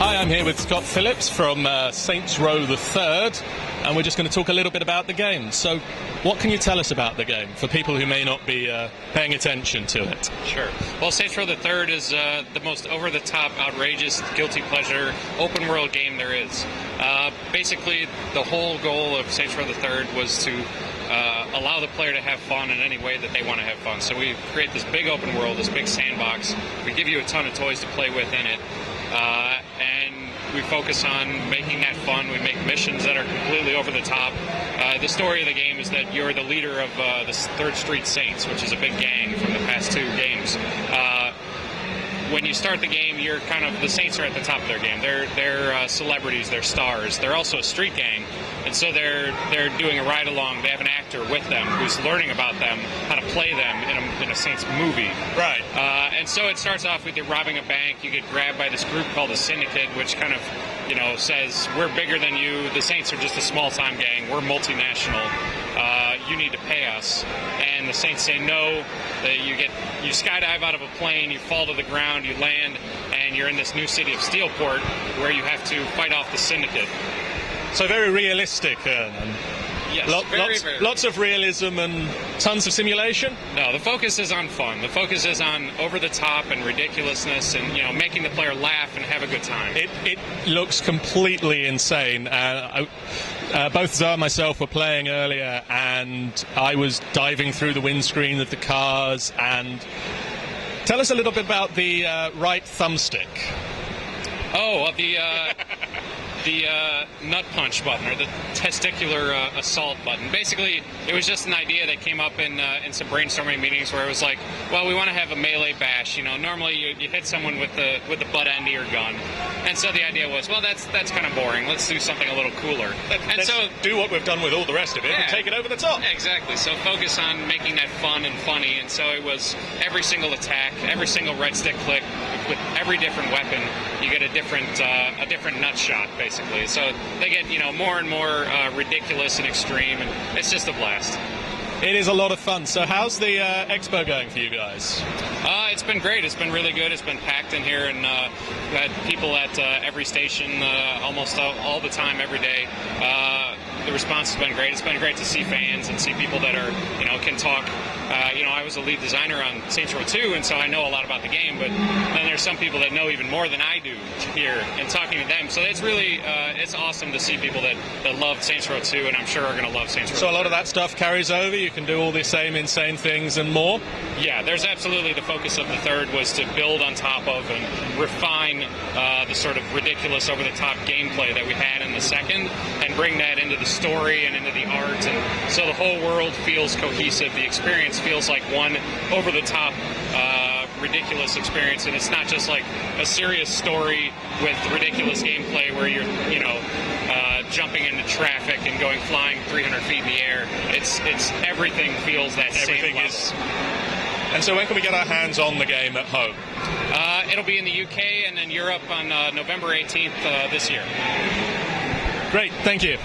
Hi, I'm here with Scott Phillips from Saints Row the Third, and we're just going to talk a little bit about the game. So, what can you tell us about the game for people who may not be paying attention to it? Sure. Well, Saints Row the Third is the most over-the-top, outrageous, guilty pleasure, open-world game there is. Basically, the whole goal of Saints Row the Third was to allow the player to have fun in any way that they want to have fun. So we create this big open world, this big sandbox. We give you a ton of toys to play with in it. And we focus on making that fun. We make missions that are completely over the top. The story of the game is that you're the leader of the 3rd Street Saints, which is a big gang from the past 2 games. When you start the game, you're kind of, the Saints are at the top of their game. They're celebrities, they're stars. They're also a street gang, and so they're doing a ride-along. They have an actor with them who's learning about them, how to play them in a Saints movie. Right. And so it starts off with you robbing a bank. You get grabbed by this group called the Syndicate, which kind of, says, we're bigger than you. The Saints are just a small-time gang. We're multinational. You need to pay us. And the Saints say no. You skydive out of a plane, you fall to the ground, you land, and you're in this new city of Steelport where you have to fight off the Syndicate. So very realistic. Yes, lots of realism and tons of simulation? No, the focus is on fun. The focus is on over-the-top and ridiculousness and, making the player laugh and have a good time. It looks completely insane. Both Zara and myself were playing earlier, and I was diving through the windscreen of the cars. And tell us a little bit about the right thumbstick. Oh, the nut punch button, or the testicular assault button. Basically, it was just an idea that came up in some brainstorming meetings where it was like, well, we want to have a melee bash. Normally you hit someone with the butt end of your gun, and so the idea was, well, that's kind of boring. Let's do something a little cooler. Let's do what we've done with all the rest of it and take it over the top. Exactly. So focus on making that fun and funny. And so it was every single attack, every single right stick click, with every different weapon, you get a different nut shot, basically. So they get more and more ridiculous and extreme, and it's just a blast. It is a lot of fun. So how's the Expo going for you guys? It's been great. It's been really good. It's been packed in here, and we had people at every station almost all the time, every day. The response has been great. It's been great to see fans and see people that are, can talk. I was a lead designer on Saints Row 2, and so I know a lot about the game, but then there's some people that know even more than I do here, and talking to them. So it's really, it's awesome to see people that love Saints Row 2, and I'm sure are going to love Saints Row 3. So a lot of that stuff carries over? You can do all the same insane things and more? Yeah, there's absolutely the focus of the third was to build on top of and refine the sort of ridiculous, over-the-top gameplay that we had in the second, and bring that into the story and into the art, and so the whole world feels cohesive. The experience feels like one over-the-top, ridiculous experience, and it's not just like a serious story with ridiculous gameplay where you're, jumping into traffic and going flying 300 feet in the air. It's everything feels that same level. And so when can we get our hands on the game at home? It'll be in the UK and then Europe on November 18th this year. Great, thank you.